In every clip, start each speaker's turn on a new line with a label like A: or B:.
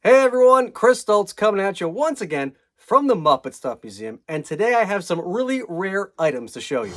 A: Hey everyone, Chris Stoltz coming at you once again from the Muppet Stuff Museum, and today I have some really rare items to show you.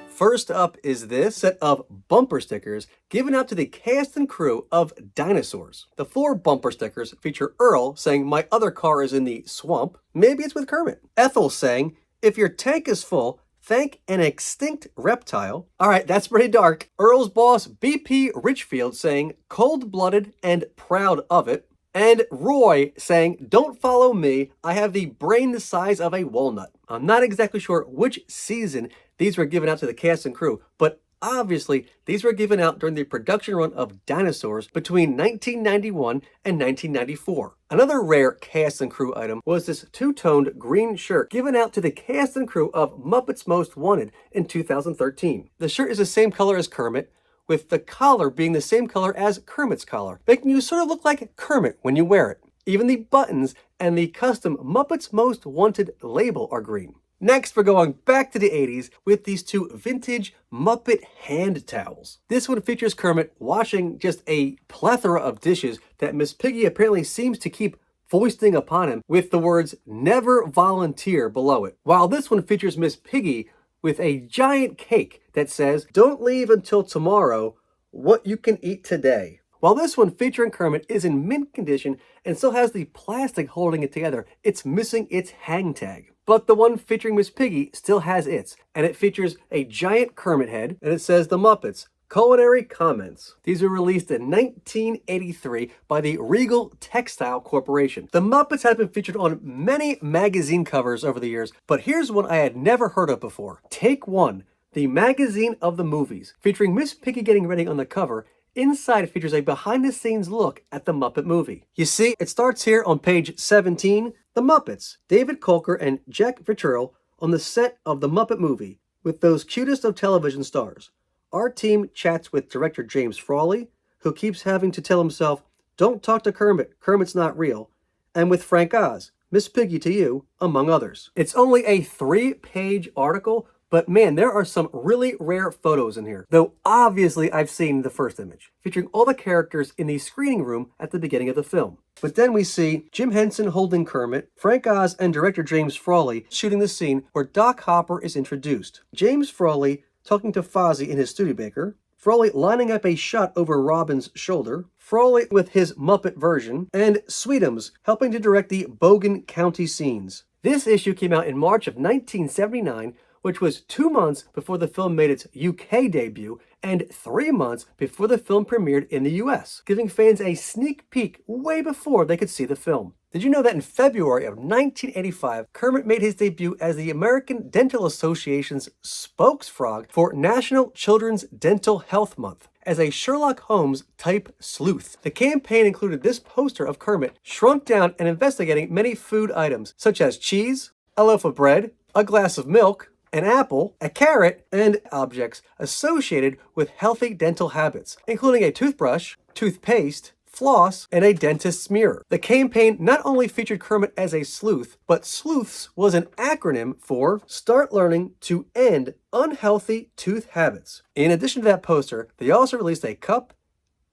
A: First up is this set of bumper stickers given out to the cast and crew of Dinosaurs. The 4 bumper stickers feature Earl saying, "My other car is in the swamp." Maybe it's with Kermit. Ethel saying, "If your tank is full, thank an extinct reptile." All right, that's pretty dark. Earl's boss, BP Richfield, saying, "Cold-blooded and proud of it." And Roy saying, "Don't follow me, I have the brain the size of a walnut." I'm not exactly sure which season these were given out to the cast and crew, but obviously these were given out during the production run of Dinosaurs between 1991 and 1994. Another rare cast and crew item was this two-toned green shirt given out to the cast and crew of Muppets Most Wanted in 2013. The shirt is the same color as Kermit, with the collar being the same color as Kermit's collar, making you sort of look like Kermit when you wear it. Even the buttons and the custom Muppets Most Wanted label are green. Next, we're going back to the 80s with these 2 vintage Muppet hand towels. This one features Kermit washing just a plethora of dishes that Miss Piggy apparently seems to keep foisting upon him with the words "never volunteer" below it. While this one features Miss Piggy with a giant cake that says, "Don't leave until tomorrow, what you can eat today." While this one featuring Kermit is in mint condition and still has the plastic holding it together, it's missing its hang tag. But the one featuring Miss Piggy still has its, and it features a giant Kermit head, and it says "The Muppets, Culinary Comments." These were released in 1983 by the Regal Textile Corporation. The Muppets have been featured on many magazine covers over the years, but here's one I had never heard of before. Take One, the magazine of the movies, featuring Miss Piggy getting ready on the cover. Inside features a behind-the-scenes look at the Muppet movie. You see, it starts here on page 17, The Muppets, David Kolker and Jack Vittorell on the set of the Muppet movie with those cutest of television stars. Our team chats with director James Frawley, who keeps having to tell himself, "Don't talk to Kermit, Kermit's not real," and with Frank Oz, "Miss Piggy to you," among others. It's only a 3-page article, but man, there are some really rare photos in here. Though obviously I've seen the first image, featuring all the characters in the screening room at the beginning of the film. But then we see Jim Henson holding Kermit, Frank Oz and director James Frawley shooting the scene where Doc Hopper is introduced. James Frawley talking to Fozzie in his Studebaker, Frawley lining up a shot over Robin's shoulder, Frawley with his Muppet version, and Sweetums helping to direct the Bogan County scenes. This issue came out in March of 1979, which was 2 months before the film made its UK debut and 3 months before the film premiered in the US, giving fans a sneak peek way before they could see the film. Did you know that in February of 1985, Kermit made his debut as the American Dental Association's spokesfrog for National Children's Dental Health Month as a Sherlock Holmes-type sleuth? The campaign included this poster of Kermit shrunk down and investigating many food items, such as cheese, a loaf of bread, a glass of milk, an apple, a carrot, and objects associated with healthy dental habits, including a toothbrush, toothpaste, floss, and a dentist's mirror. The campaign not only featured Kermit as a sleuth, but sleuths was an acronym for Start Learning to End Unhealthy Tooth Habits. In addition to that poster, they also released a cup,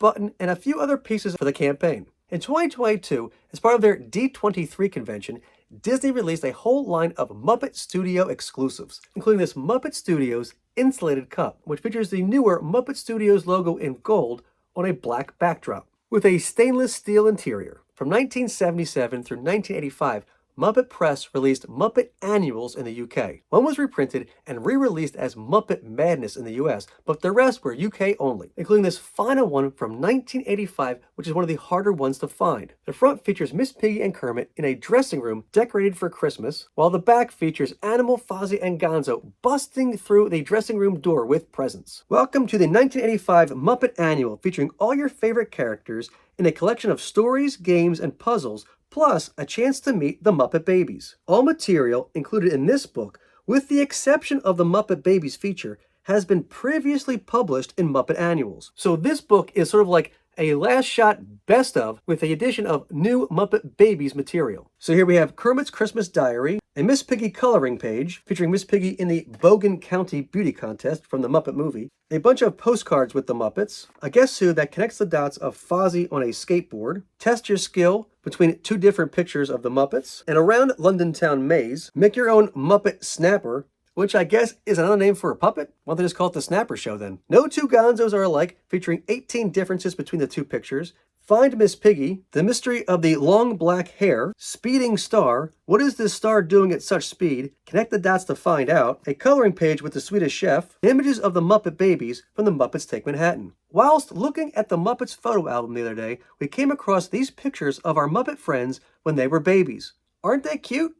A: button, and a few other pieces for the campaign. In 2022, as part of their D23 convention, Disney released a whole line of Muppet Studio exclusives, including this Muppet Studios insulated cup, which features the newer Muppet Studios logo in gold on a black backdrop, with a stainless steel interior. From 1977 through 1985, Muppet Press released Muppet Annuals in the UK. One was reprinted and re-released as Muppet Madness in the US, but the rest were UK only, including this final one from 1985, which is one of the harder ones to find. The front features Miss Piggy and Kermit in a dressing room decorated for Christmas, while the back features Animal, Fozzie, and Gonzo busting through the dressing room door with presents. Welcome to the 1985 Muppet Annual, featuring all your favorite characters in a collection of stories, games, and puzzles, plus a chance to meet the Muppet Babies. All material included in this book, with the exception of the Muppet Babies feature, has been previously published in Muppet Annuals. So this book is sort of like a last shot best of with the addition of new Muppet Babies material. So here we have Kermit's Christmas Diary, a Miss Piggy coloring page featuring Miss Piggy in the Bogan County Beauty Contest from the Muppet movie, a bunch of postcards with the Muppets, a Guess Who that connects the dots of Fozzie on a skateboard, test your skill between two different pictures of the Muppets, and around London Town maze, make your own Muppet Snapper, which I guess is another name for a puppet? Why don't they just call it the Snapper Show then? No two gonzos are alike, featuring 18 differences between the two pictures. Find Miss Piggy, the mystery of the long black hair, speeding star, what is this star doing at such speed, connect the dots to find out, a coloring page with the Swedish chef, images of the Muppet Babies from the Muppets Take Manhattan. Whilst looking at the Muppets photo album the other day, we came across these pictures of our Muppet friends when they were babies. Aren't they cute?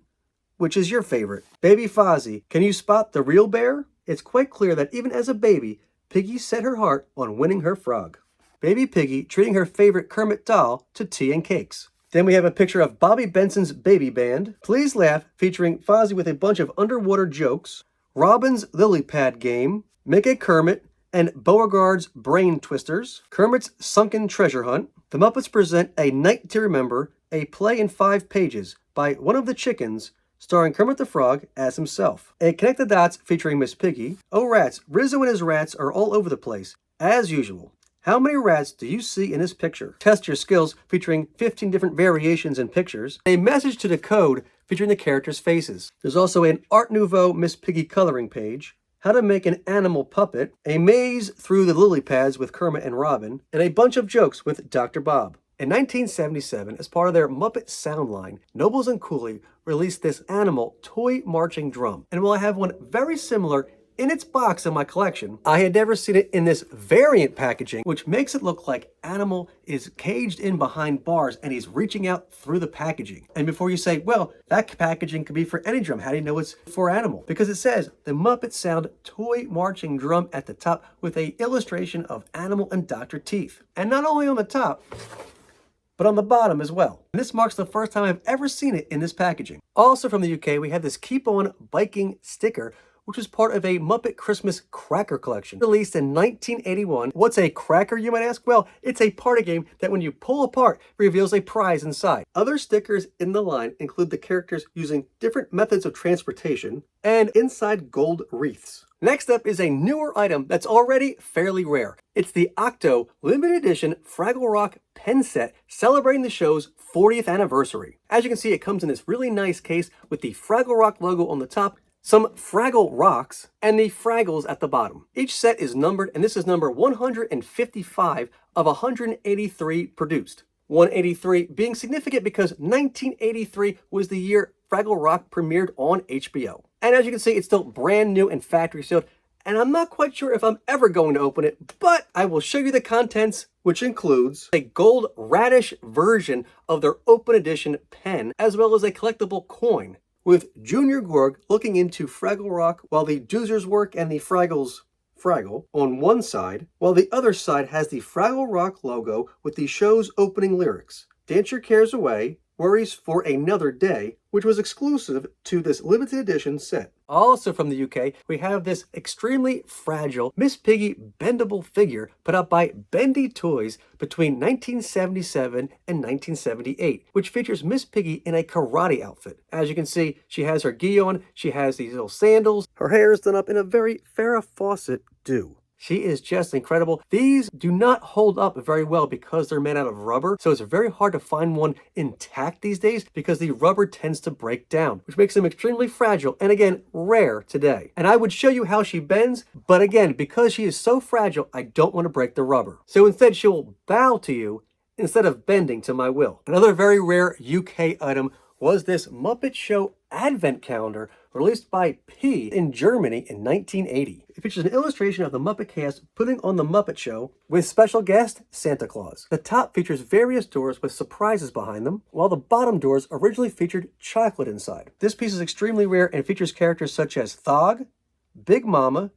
A: Which is your favorite? Baby Fozzie, can you spot the real bear? It's quite clear that even as a baby, Piggy set her heart on winning her frog. Baby Piggy treating her favorite Kermit doll to tea and cakes. Then we have a picture of Bobby Benson's Baby Band, Please Laugh featuring Fozzie with a bunch of underwater jokes, Robin's Lily Pad Game, Make a Kermit, and Beauregard's Brain Twisters, Kermit's Sunken Treasure Hunt. The Muppets present A Night to Remember, a play in 5 pages by one of the chickens, starring Kermit the Frog as himself. A Connect the Dots featuring Miss Piggy. Oh rats, Rizzo and his rats are all over the place, as usual. How many rats do you see in this picture? Test your skills featuring 15 different variations in pictures. A message to decode featuring the characters' faces. There's also an Art Nouveau Miss Piggy coloring page. How to make an animal puppet. A maze through the lily pads with Kermit and Robin. And a bunch of jokes with Dr. Bob. In 1977, as part of their Muppet sound line, Nobles and Cooley released this animal toy marching drum. And while I have one very similar in its box in my collection, I had never seen it in this variant packaging, which makes it look like Animal is caged in behind bars and he's reaching out through the packaging. And before you say, well, that packaging could be for any drum, how do you know it's for Animal? Because it says the Muppet Sound toy marching drum at the top with a illustration of Animal and Dr. Teeth. And not only on the top, but on the bottom as well. And this marks the first time I've ever seen it in this packaging. Also from the UK, we have this Keep On Biking sticker, which was part of a Muppet Christmas Cracker collection, released in 1981. What's a cracker, you might ask? Well, it's a party game that when you pull apart, reveals a prize inside. Other stickers in the line include the characters using different methods of transportation and inside gold wreaths. Next up is a newer item that's already fairly rare. It's the Octo limited edition Fraggle Rock pen set celebrating the show's 40th anniversary. As you can see, it comes in this really nice case with the Fraggle Rock logo on the top, some Fraggle Rocks, and the Fraggles at the bottom. Each set is numbered, and this is number 155 of 183 produced. 183 being significant because 1983 was the year Fraggle Rock premiered on HBO. And as you can see, it's still brand new and factory sealed, and I'm not quite sure if I'm ever going to open it, but I will show you the contents, which includes a gold radish version of their open edition pen, as well as a collectible coin, with Junior Gorg looking into Fraggle Rock while the Doozers work and the Fraggles Fraggle on one side, while the other side has the Fraggle Rock logo with the show's opening lyrics. Dance your cares away, worries for another day, which was exclusive to this limited edition set. Also from the UK, we have this extremely fragile Miss Piggy bendable figure put out by Bendy Toys between 1977 and 1978, which features Miss Piggy in a karate outfit. As you can see, she has her gi on, she has these little sandals, her hair is done up in a very Farrah Fawcett do. She is just incredible. These do not hold up very well because they're made out of rubber, so it's very hard to find one intact these days because the rubber tends to break down, which makes them extremely fragile and again, rare today. And I would show you how she bends, but again, because she is so fragile, I don't want to break the rubber. So instead, she will bow to you instead of bending to my will. Another very rare UK item was this Muppet Show Advent Calendar released by P in Germany in 1980. It features an illustration of the Muppet cast putting on the Muppet Show with special guest Santa Claus. The top features various doors with surprises behind them, while the bottom doors originally featured chocolate inside. This piece is extremely rare and features characters such as Thog, Big Mama,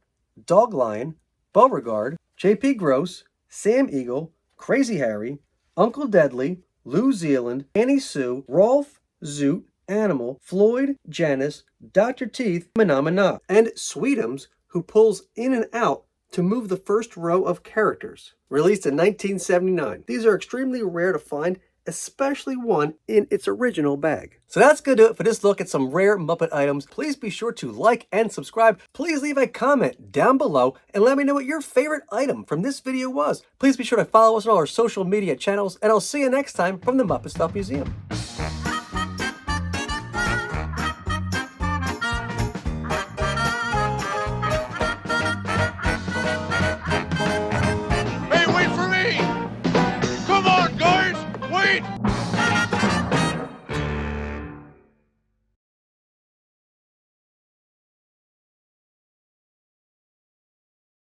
A: Dog Lion, Beauregard, J.P. Gross, Sam Eagle, Crazy Harry, Uncle Deadly, Lou Zealand, Annie Sue, Rolf, Zoot, Animal, Floyd, Janice, Dr. Teeth, Mana, and Sweetums, who pulls in and out to move the first row of characters. Released in 1979. These are extremely rare to find, especially one in its original bag. So that's gonna do it for this look at some rare Muppet items. Please be sure to like and subscribe. Please leave a comment down below and let me know what your favorite item from this video was. Please be sure to follow us on all our social media channels, and I'll see you next time from the Muppet Stuff Museum.